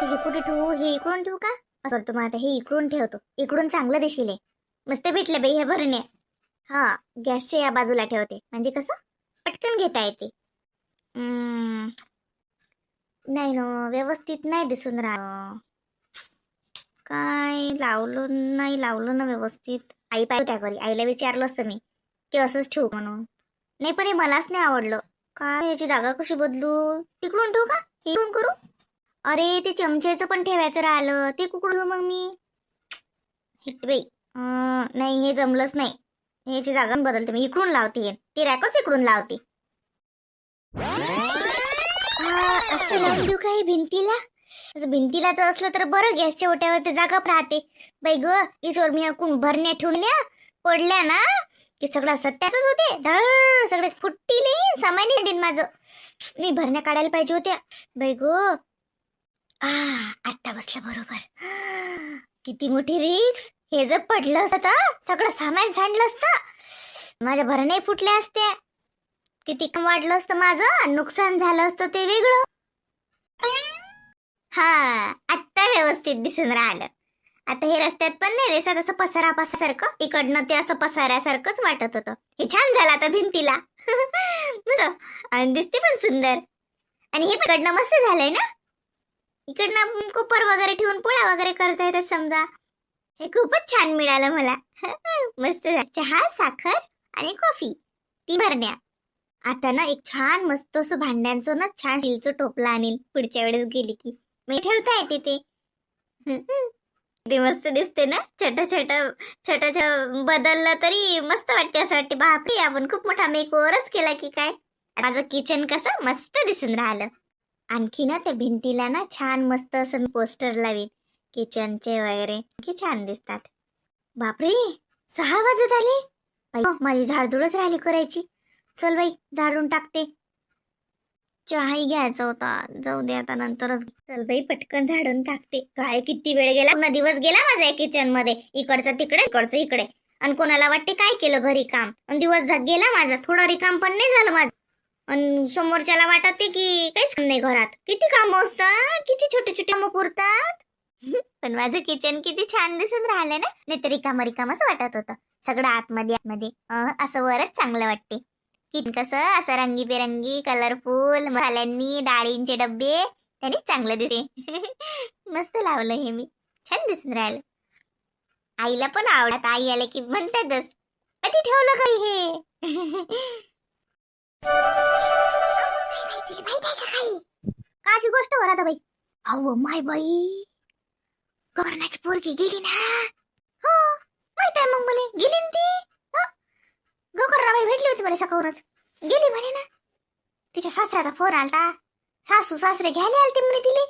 आता हे कुठे ठेवू, हे इकडून ठेवू का? असं वाटतं मग आता हे इकडून ठेवतो, इकडून चांगलं दिसेल हे. मस्त भेटले बाई हे भरणे. हा, गॅसच्या या बाजूला ठेवते म्हणजे कसं पटकन घेता येते. नाही ना, व्यवस्थित नाही दिसून राहिलं. काय लावलं ना व्यवस्थित. आई पाहिजे त्या घरी, आईला विचारलं असतं मी की असंच ठेवू म्हणून. नाही पण हे मलाच नाही आवडलं. काय याची जागा कशी बदलू? तिकडून ठेवू का, इकडून करू? अरे ते चमच्याचं पण ठेवायचं राहिलं, ते कुकडू मग मी. हिट बाई, नाही हे जमलंच नाही. याची जागा बदलते मी, इकडून लावते. ते रॅकच इकडून लावते. असं लावून देऊ काही भिंतीला? भिंतीला जर असलं तर बरं, गॅसच्या ओट्यावर ते जागा राहते. बाई ग, याच्यावर मी एकूण भरण्या ठेवल्या पडल्या ना की सगळा सत्याच होते. धड सगळे फुट्टीले सामान्य दिन माझं. मी भरण्या काढायला पाहिजे होत्या बाई ग. आत्ता बसलं बरोबर. किती मोठी रिक्स. हे जर पडलं असतं सगळं सामान सांडलं असतं, माझ्या भरण्या फुटल्या असत्या. किती कम वाढलं असतं माझं, नुकसान झालं असतं ते वेगळं. हा, आत्ता व्यवस्थित दिसून राहिलं. आता हे रस्त्यात पण नाही दिसत असं पसारासारखं. इकडनं ते असं पसाऱ्यासारखंच वाटत होतं. हे छान झालं आता भिंतीला. आणि दिसते पण सुंदर. आणि हे इकडनं मस्त झालंय ना. इकडनं कुपर वगैरे ठेवून पोळ्या वगैरे करता येतात समजा. हे खूपच छान मिळालं मला. मस्त. चहा, साखर आणि कॉफी, 3 भरण्या. आता ना एक छान मस्त असं भांड्यांचं ना छान स्टीलचं टोपलं आणील पुढच्या वेळेस गेली की. मी ठेवता येते ते. ते मस्त दिसते ना. छोटं बदललं तरी मस्त वाटते. असं वाटते बापरे, आपण खूप मोठा मेकओव्हरच केला की काय. माझं किचन कसं मस्त दिसून राहिलं. आणखी ना त्या भिंतीला ना छान मस्त असं मी पोस्टर लावीन किचनचे वगैरे, की छान दिसतात. बापरे, 6 वाजत आले. माझी झाडझुडच राहिली करायची. चल बाई, झाडून टाकते. चहाही घ्यायचा होता, जाऊ दे आता नंतरच. चल बाई, पटकन झाडून टाकते. काय किती वेळ गेला, पूर्ण दिवस गेला माझा किचन मध्ये. इकडचं तिकडे, इकडचं इकडे. आणि कोणाला वाटते काय केलं घरी काम. आणि दिवस गेला माझा, थोडा रिकाम पण नाही झालं माझं. आणि समोरच्याला वाटते की काहीच काम नाही घरात. किती कामं असतात, किती छोटे छोटे कामं पुरतात. पण माझं किचन किती छान दिसून राहिलं ना. नाही तरी रिकामच वाटत होतं. सगळं आतमध्ये असं वरच चांगलं वाटते. किचन कसं असं रंगीबेरंगी कलरफुल मसाल्यांनी, डाळींचे डब्बे, त्याने चांगलं दिसते. मस्त लावलं हे मी, छान दिसून राहिलं. आईला पण आवडत. आई आले की म्हणतातच कधी ठेवलं काही हे. काची गोष्ट वरात बाई. अहो माय बाई, कर्णाची पोरगी गेली ना. हो माहित आहे मग मला, गेली ना ती. गोकर्णाबाई भेटली होती मला सकाळूनच. गेली म्हणे ना. तिच्या सासऱ्याचा फोन आलता, सासू सासरे घ्यायला आलते म्हणे तिले.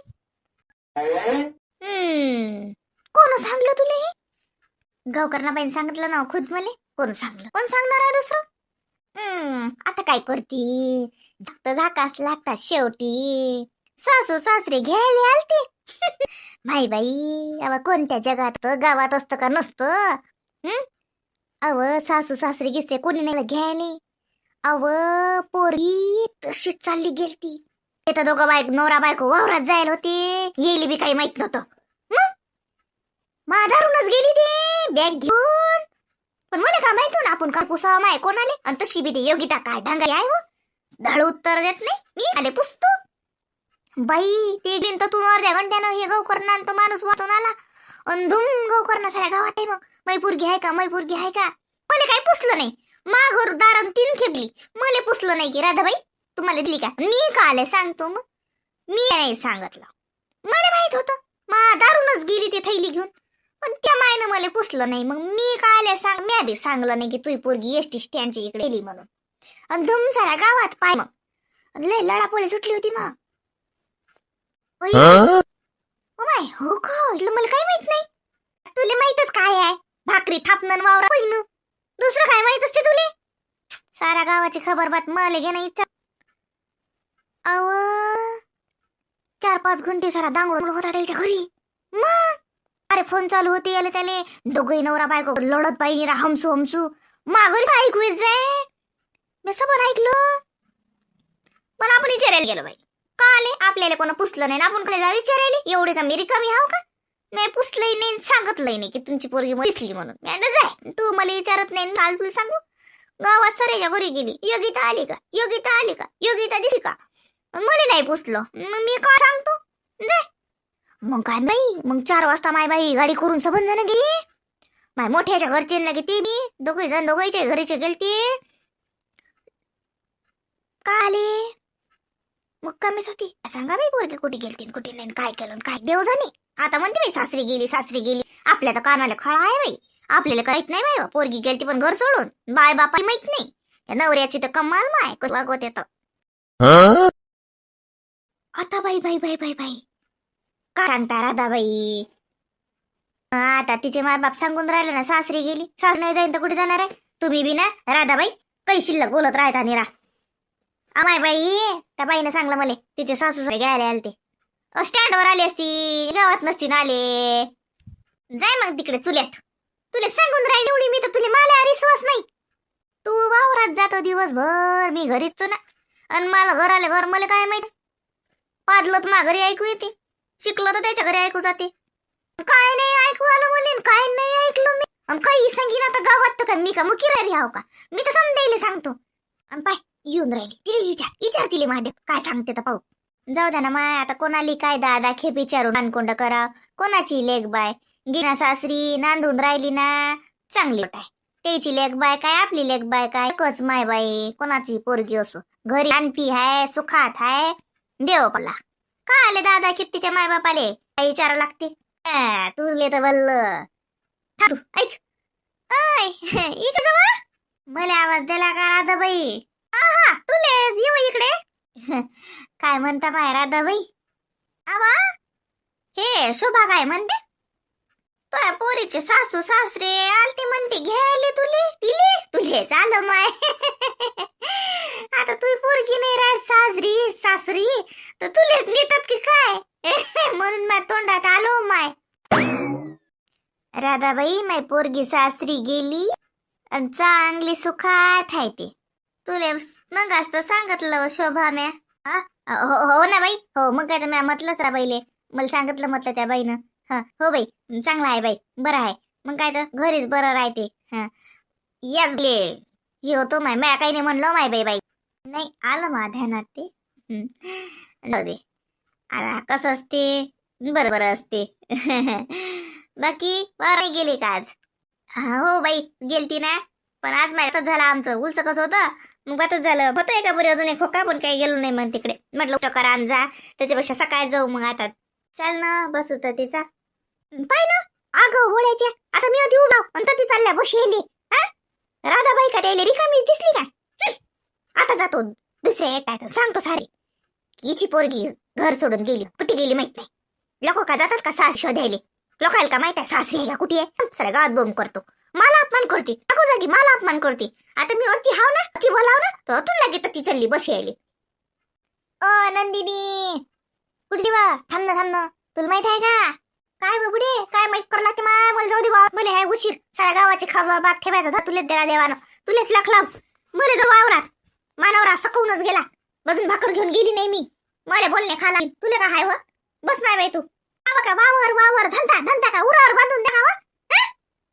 कोण सांगलं तुले हे? गोकर्णाबाईने सांगितलं ना खुद मला. कोण सांगलं, कोण सांगणार आहे दुसरं. आता काय करती, झाकास लागतात शेवटी. सासू सासरे घ्यायला आलते. माई बाई, अव कोणत्या जगात गावात असतं का नसतं. अव सासू सासरे गिसरे कोणी नाही घ्यायले. अव पोरी तशीच चालली गेलती. येतं दोघं नवरा बायको वावरात जायला होते. येईल बी काही माहित नव्हतं. माधारूनच गेली ते बॅग घेऊन. पण मला काय माहित ना आपण काय पुसावा माय कोणाले. आणि तशी बी ते योगिता काय ढंगा आहे व, धड उत्तर देत नाही. मी आले पुसतो. बाई ते दिन तर तू अर्ध्या घंट्यानं हे गोकर्णा तो माणूस वाटून आला. अंधुम गोकर्णा साऱ्या गावात आहे. मग मैपूरगी आहे का, मैपूरगी आहे का. मला काही पुसलं नाही. माघोर दारात 3 खेपली, मला पुसलं नाही की राधाबाई तुम्हाला दिली का. मी का आले सांगतो मग. मी नाही सांगितलं, मला माहित होतं. दारूनच गेली ते थैली घेऊन. पण त्या मायनं मला पुसलं नाही. मग मी काय आले सांग. मी आधी सांगलं नाही की तुझी पोरगी एसटी स्टँडच्या इकडे गेली म्हणून. आणि धुम साऱ्या गावात पाय. मग लय लढापोळी सुटली होती मग. माय हो का, मला काही माहित नाही. तुला माहितच काय आहे, भाकरी थापणं वावरा पहिन. दुसरं काय माहित असते तुले. साऱ्या गावाची खबर बात मला घे नाही. अव 4-5 घंटे सारा दांगड होता त्याच्या घरी. मग अरे फोन चालू होते याले त्याले. दोघही नवरा बायको लढत पाहिजे हमसू हमसू. मागून ऐकू येत जाय. मी सबन ऐकलं. पण आपण विचारायला गेलो बाई. का आले? आपल्याला कोणा पुसलं नाही ना, आपण काय जा विचारायले? एवढे का मी रिकामी हाव का? मी पुसलंही नाही, सांगितलंही नाही की तुमची पोरगी दिसली म्हणून. मी आता जाय, तू मला विचारत नाही, काल तुला सांगू गावात सरेच्या घरी गेली, योगिता आली का, योगिता आली का, योगिता दिसली का, मला नाही पुसलं, मग मी काय सांगतो? जाय. मग काय बाई, मग 4 वाजता माय बाई गाडी करून सबन जण गेली. माय मोठ्याच्या घरचे ना किती मी दोघे जण दोघांच्या घरीचे गेलते. का आले? मग कमीच होती. सांगा बाई पोरगी कुठे गेलती कुठे नाही, काय केलं काय देव जाणे. आता म्हणते बाई सासरी गेली सासरी गेली. आपल्या तर कानाला खळा आहे बाई, आपल्याला काहीच नाही बाई. पोरगी गेलती पण घर सोडून, बाय बापा माहित नाही. त्या नवऱ्याची तर कमाल माय कसं वागवत येतं. आता बाई बाई बाई बाई बाई काय सांगता राधाबाई? आता तिचे माय बाप सांगून राहिले ना सासरी गेली. सासरी नाही जाईन तर कुठे जाणार आहे? तुम्ही बी ना राधाबाई काही शिल्लक बोलत राहता निरा. अमाय बाई, त्या बाईनं सांगलं मला तिचे सासू घ्यायला आले ते. स्टँडवर आली असती, गावात नसती ना आले. जाय मग तिकडे चुल्यात. तुला सांगून राहिली एवढी मी तर तुला मला विश्वास नाही. तू वावरात जातो दिवसभर, मी घरीच ना. आणि मला घर आले घर मला काय माहिती. पादलं तर मा घरी ऐकू येते, शिकलो तर त्याच्या घरी ऐकू जाते. काय नाही ऐकू आलं मुलीन, काय नाही ऐकलं मी. काही सांगीन आता गावात तर काय मी का मुकी राहिली हाव का? मी तर समजायला सांगतो. आणि पाय येऊन राहिली, तिला विचार तिले महादेव काय सांगते तर पाहू. जाऊ द्या ना माय, आता कोणाली काय दादा खेप विचारून अनकोंड करा. कोणाची लेख बाय गिना सासरी नांदून राहिली ना, चांगली आहे. त्याची लेख बाय काय आपली लेख बाय काय, एकच माय बाई. कोणाची पोरगी असो घरी आणती हाय, सुखात हाय, देव पला. का आले दादा किप्तीच्या माय बापाले काय विचारा लागते? तुले तर बल्ल तू ऐक. ऐ इकडे जावा, मला आवाज दिला का राधाबाई? हा तुलेच येऊ इकडे. काय म्हणता माय राधाबाई? आवा हे शोभा काय म्हणते? तो पोरीचे सासू सासरे आलते म्हणते घ्यायले तुले झालं माय. आता तू पोरगी नाही राहत सासरी सासरी तर तुलेच नेतात की काय? म्हणून माझ्या तोंडात आलो माय. राधाबाई माय पोरगी सासरी गेली आणि चांगली सुखात आहे ते. तुले मग असतं सांगितलं शोभा म्या. हो ना बाई, हो मग काय तर म्या म्हटलंच रा बाईले, मला सांगितलं म्हटलं त्या बाईनं. हा हो बाई चांगला आहे बाई, बरं आहे. मग काय तर घरीच बरं राहते. हा याच गे हे होतो माय, म्या काही नाही म्हणलो माय बाई बाई. नाही आलं मा ध्यानात ते. जाऊ दे आता कसं असते, बरं असते. बाकी बरं गेली का आज? हो बाई गेलती ना, पण आज माहितच झालं आमचं उलच कसं होतं. मग बातच झालं होतं एका बरी अजून एक खोका, पण काही गेलो नाही मग तिकडे. म्हटलं टकर आण जा, त्याच्यापेक्षा सकाळी जाऊ. मग आता चाल ना बस होता तिचा पाय ना. अगं गोळ्याच्या आता मी होती उभा आणि ती चालल्या बसली. राधाबाई का त्याला रिकामी दिसली का? आता जातो दुसऱ्या येतात सांगतो सारे हिची पोरगी घर सोडून गेली, कुठे गेली माहित नाही. लोक का जातात का सास शोधायले? लोकायला का माहित आहे सासरी आहे का कुठे आहे? सगळ्या गावात बोंब करतो, मला अपमान करते, टाकू जागी मला अपमान करते. आता मी वरती हाव ना, ती बोलाव ना तर तू लागे तर ती चालली बस यायली. नंदिनी कुठली बा? थांब ना तुला माहित आहे का? काय बबुडे काय माहित करला की माय मला जाऊ दे बा, मला हाय उशीर. साऱ्या गावाची खावा बात ठेवायचा था तुलेच देवा देवानं, तुलेच लाखलाव. मला जाऊ वावरात, मानवरा सकवूनच गेला, बजून भाकर घेऊन गेली नाही मी. मला बोलणे खाला तुला का हाय व? बस नाही बाई तू का वावर धंदा का उरावर बांधून द्या का?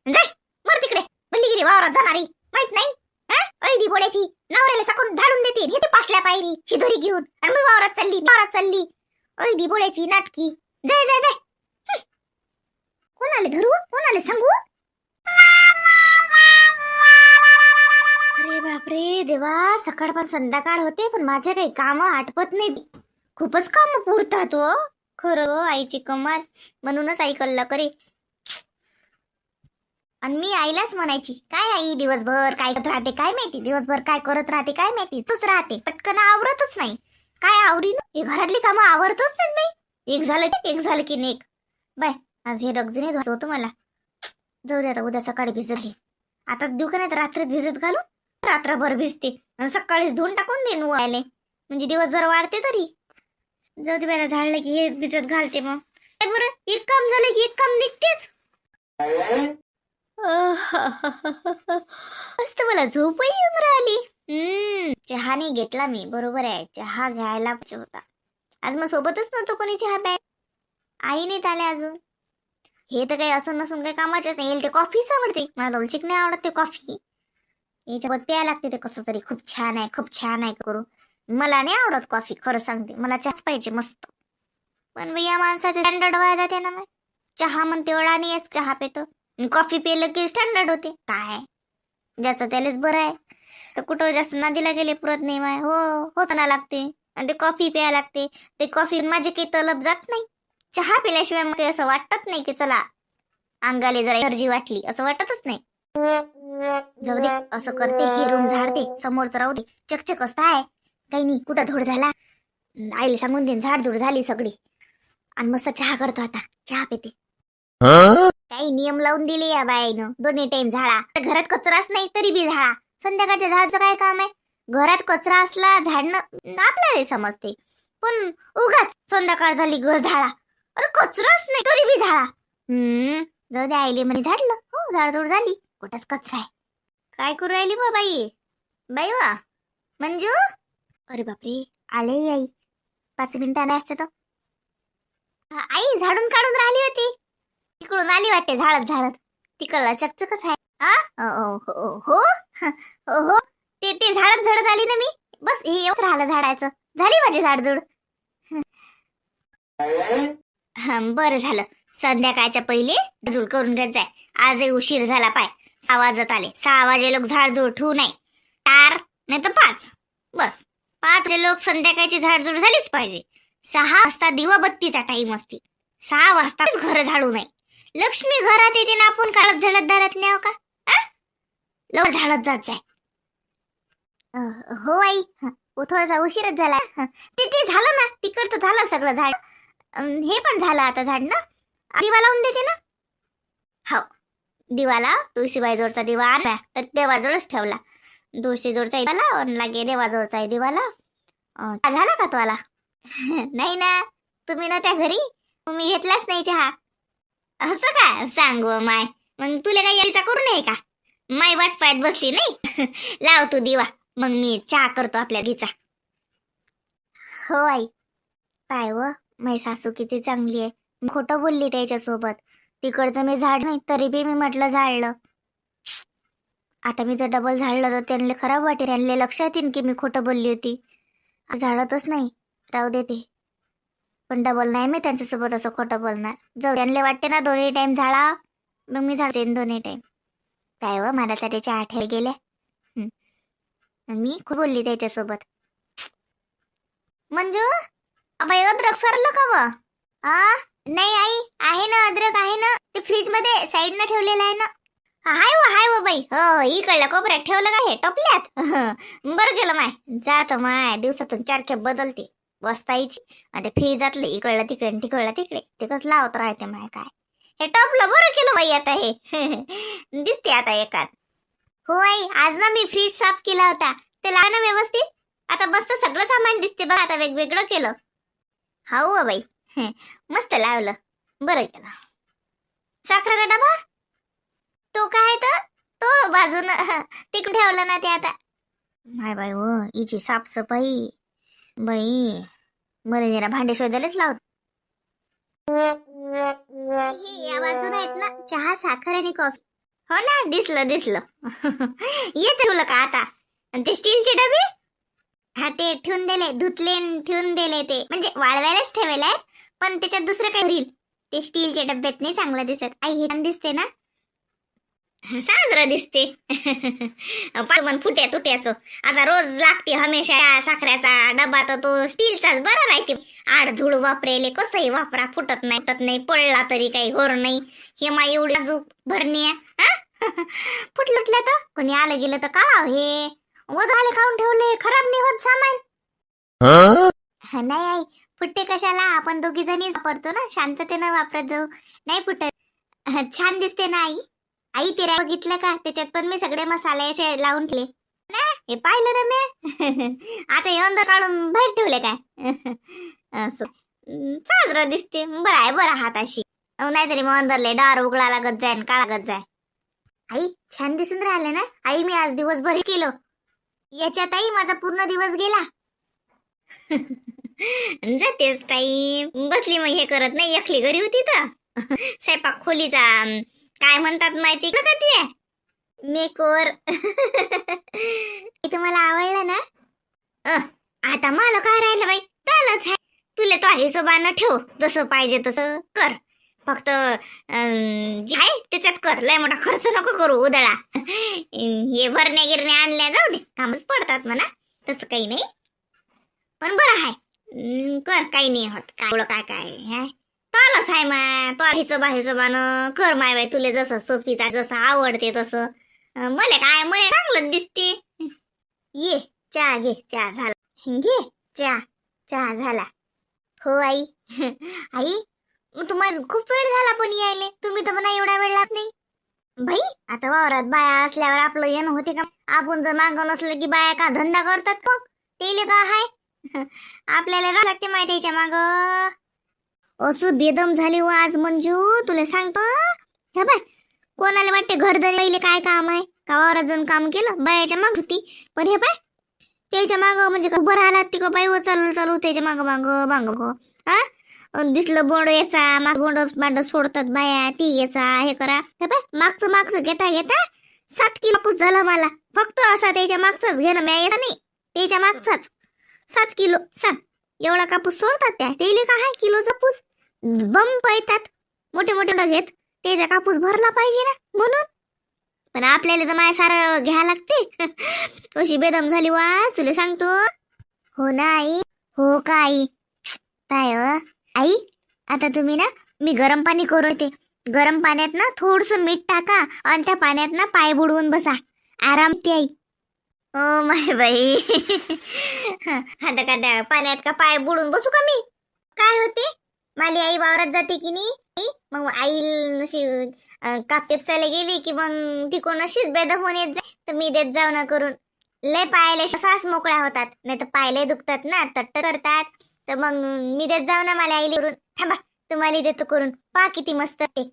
जाय मर तिकडे, बल्लीगिरी वावरात जाणारी माहित नाही. ऐदी बोड्याची नवऱ्याला सकून धाडून देते, हे ते पासल्या पायरी शिदोरी घेऊन आणि मी वावरात चालली. ऐदी बोड्याची नाटकी. जाय जाय जाय. कोणाले धरू कोणाले सांगू? अरे बापरे देवा, सकाळपासून संध्याकाळ होते पण माझे काही काम आटपत नाही. खूपच काम पुरतात हो खरं आईची कमाल. म्हणूनच आई कल्ला करे. आणि मी आईलाच म्हणायची काय आई दिवसभर काय करत राहते काय माहिती, दिवसभर काय करत राहते काय माहिती. तूच राहते पटकन आवरतच नाही. काय आवरी ना हे घरातली कामं आवरतच नाही. एक झालं की नेक. बाय आज हे रगजीने होतं मला. जाऊ दे आता उद्या सकाळी भिजत घे. आता देऊ का नाही तर रात्रीत भिजत घालू, रात्रभर भिजते आणि सकाळीच धुवून टाकून दे आले म्हणजे दिवसभर वाढते तरी. जाऊ दे बायला झाडलं की हे भिजत घालते. मग बरं एक काम झालं की एक काम निघतेच. मस्त मला झोपही येऊन राहिली. चहा नाही घेतला मी, बरोबर आहे चहा घ्यायला होता. आज मग सोबतच नव्हतं कोणी चहा प्याय. आई नाहीत आले अजून. हे तर काही असून नसून काही कामाचेच नाही. ते कॉफीच आवडते. मला लवचिक नाही आवडत ते कॉफी. याच्यावर प्यायला लागते ते कसं तरी. खूप छान आहे, खूप छान आहे करू. मला नाही आवडत कॉफी, खरं सांगते. मला चहाच पाहिजे मस्त. पण या माणसाचे स्टँडर्ड व्हायला जाते ना. मग चहा म्हणते वेळा नाही चहा पितो. कॉफी पिलं की स्टँडर्ड होते. काय ज्याचं त्यालाच बरं आहे. तर कुठं जास्त नादीला गेले पुरत नाही माय. होच ना लागते. आणि ते कॉफी प्यायला लागते. ते कॉफी माझे काही तलब जात नाही. चहा पिल्याशिवाय मग असं वाटत नाही की चला अंगाले जरा एनर्जी वाटली, असं वाटतच नाही. जाऊ दे, असं करते, हे रूम झाडते, समोरच राहू दे. चकचक असत आहे काही नाही. कुठं धूड झाला आईला सांगून दे. झाडझूड झाली सगळी. आणि मस्त चहा करतो आता. चहा पिते. काही नियम लावून दिले या बाईनं. दोन्ही टाइम झाडा. घरात कचराच नाही तरी बी झाडा. संध्याकाळच्या झाडचं काय काम आहे. घरात कचरा असला झाडणं आपल्याला समजते. पण उगाच संध्याकाळ झाली घर झाडा. अरे कचराच नाही तरी बी झाडा. जाऊ दे, आईले म्हणे झाडलं. हो झाडझूड झाली. कुठंच कचरा आहे. काय करू राहिली बा बाई. बाई वा मंजू. अरे बापरे, आले आई. 5 मिनिटाने असते तर. आई झाडून काढून राहिली होती. तिकडून आली वाटते झाडत झाडत. तिकडला चकचकच आहे. हो हो, ते झाडत झाडत आली ना मी. बस हे एवढंच राहिलं झाडायचं. झाली माझी झाडझूड. बरं झालं. संध्याकाळच्या पहिले झाडझूड करून घेत जाय. आजही उशीर झाला पाय. 6 वाजत आले. 6 वाजे लोक झाडझूड ठेवू नाही. 4 नाही तर 5. बस 5 लोक संध्याकाळची झाडझूड झालीच पाहिजे. 6 वाजता दिवाबत्तीचा टाइम असते. 6 वाजताच घर झाडू नये. लक्ष्मी घरात येते ना, आपण काळत झाडत दारात न्याव का. लवकर झाडत जात जाय. हो आई. थोडासा उशीरच झाला. ते झालं ना. तिकडचं झालं सगळं झाड. हे पण झालं आता झाड ना. दिवा लावून देते ना. हो दिवाला तुळशीबाई जोडचा दिवा आणला तर देवाजवळच ठेवला. तुळशीजोडचा दिवा लावून लागे देवाजवळचा दिवाला. झाला का तुला. नाही ना, तुम्ही ना त्या घरी. मी घेतलाच नाही चहा. असं काय सांगू माय. मग तुला काही यायचा करू नये का. माय वाट पाहत बसली नाही. लाव तू दिवा, मग मी चहा करतो आपल्या घरचा. हो आई. काय व माझी सासू किती चांगली आहे. खोटं बोलली त्याच्यासोबत. तिकडचं मी झाड नाही तरी बी मी म्हटलं झाडलं. आता मी जर डबल झाडलं तर त्यांना खराब वाटेल. त्यांना लक्षात येईन की मी खोटं बोलली होती. झाडतच नाही, राहू देते. पण डबल नाही मी त्यांच्यासोबत असं खोटं बोलणार. जाऊ त्यांना वाटते ना दोन्ही टाइम झाडा, मग मी झाडते दोन्ही टाइम. काय व मला त्याच्या आठवण गेल्या. मी खूप बोलली त्याच्यासोबत. मंजू अबाई अद्रक सरलं का व. नाही आई, आहे ना अद्रक आहे ना. ते फ्रीज मध्ये साईड न ठेवलेलं आहे ना. हाय व बाई. हो इकडल्या कोपऱ्यात ठेवलं का हे टोपल्यात. बरं केलं माय. जात माय दिवसातून 4 खेप बदलते वस्ताईची. आणि फ्रीजातले इकडलं तिकडे तिकडलं तिकडे तिकडच लावत राहते माय. काय हे टोपलं बरं केलं बाई. आता हे दिसते आता एकात. हो आई, आज ना मी फ्रीज साफ केला होता. ते लाव ना व्यवस्थित. आता मस्त सगळं सामान दिसते बघ. आता वेगवेगळं केलं. हो बाई. मस्त लावलं. बरं केलं. साखरेचा डबा तो काय तर तो बाजून तिकडे ठेवला ना ते आता. माय बाई हो हिची साफसफाई बाई. मला जरा भांडे शोधायलाच लावत. या बाजून आहेत ना चहा साखर आणि कॉफी. हो ना दिसलं ये ठेवलं का आता. ते स्टीलचे डबे ते ठेवून दिले. धुतले ठेवून दिले. ते म्हणजे वाळवायलाच ठेवले आहेत. पण त्याच्यात दुसरं काही होईल. ते स्टीलच्या डब्यात नाही चांगलं दिसत. आई हे छान दिसते ना. साजरं दिसते. पण फुट्या तुट्याचं आता रोज लागते हमेशा. साखऱ्याचा डबा तर तो स्टीलचाच बरा राहते. आडधूळ वापरेले कसंही वापरा फुटत नाही पडला तरी काही होर नाही. हे मा एवढी अजूक भरणी फुटलं तर कोणी आलं गेलं तर काढाव. हे वधाले खाऊन ठेवले खराब नाही होत सामान. नाही आई फुटते कशाला. आपण दोघी जणी वापरतो ना. शांततेनं वापरत जाऊ. नाही फुटत. छान दिसते ना आई. आई तिरा बघितलं का. त्याच्यात पण मी सगळे मसाले असे लावून ठेवले ना. हे पाहिलं रे मी. आता हे अंदर काढून बाहेर ठेवले काय. असं साजरं दिसते. बरं आहे बरं हाताशी. नाहीतरी मग अंदरले डार उघडा लागत जाय काळा लागत जाय. आई छान दिसून राहिले ना. आई मी आज दिवसभर केलं. याच्यात आई माझा पूर्ण दिवस गेला. जातेच टाईम बसली मग हे करत नाही एकली घरी होती तर स्वयंपाक खोलीचा काय म्हणतात माहिती का ते मेकोर तुम्हाला आवडलं ना आता मला काय राहिलं बाई चालच आहे तुला तो हिशोबानं ठेव जसं पाहिजे तसं कर फक्त जे आहे त्याच्यात कर लय मोठा खर्च नको करू उदळा हे भरण्या गिरण्या आणल्या जाऊ दे कामच पडतात म्हणा तसं काही नाही पण बरं आहे कर काही नाही होत काय एवढं काय काय आहे चालच आहे मा तो हिशोबानं कर माय बाई तुला जसं सोफीचा जसं आवडते तसं मला काय मला चांगलं दिसते ये चहा घे चहा झाला घे चहा झाला हो आई आई तुम्हाला खूप वेळ झाला पण यायले तुम्ही तर म्हणा एवढा वेळ लागत नाही बाई आता वावरात बाया असल्यावर आपलं येणं होते का आपण जर मागं नसलं की बाया का धंदा करतात का तेले का हाय आपल्याला राह लागते माहिती याच्या माग असं बेदम झाली व आज मंजू तुला सांगतो हे बाय कोणाला वाटते घरधरी काय काम आहे का वावरात जाऊन काम केलं बायाच्या माग होती पण हे बाय त्याच्या माग म्हणजे उभं राहायला लागते का बाई व चालू त्याच्या माग हा दिसलं बोंड याचा माग बोंड सोडतात बाया ती याचा हे करा हे बाय मागचं घेता 7 किलो कापूस झाला मला फक्त असा त्याच्या मागचाच घेणं म्या येत नाही त्याच्या मागचाच 7 किलो सांग एवढा कापूस सोडतात त्या तेले का आहे किलोचा कापूस बंब येतात मोठे घेत त्याचा कापूस भरला पाहिजे ना म्हणून पण आपल्याला तर माय सारं घ्या लागते अशी बेदम झाली वा तुला सांगतो हो ना आई हो का आई काय आई आता तुम्ही ना मी गरम पाणी करू येते गरम पाण्यात ना थोडस मीठ टाका आणि त्या पाण्यात ना पाय बुडवून बसा आराम ते आई ओ माय बाई आता पाण्यात का पाय बुडून बसू का मी काय होते माली आई वावरात जाते की नाही मग आई अशी कापसेपसायला गेली की मग तिकडून अशीच बेदम होऊन येत जाय तर मी देत जाऊ ना करून लय पायाला श्वास मोकळ्या होतात नाही तर पायले दुखतात ना तट्ट करतात तर मग मी देत जाऊ ना मला आईला करून थांबा तुम्हाला देतो करून पहा किती मस्त ते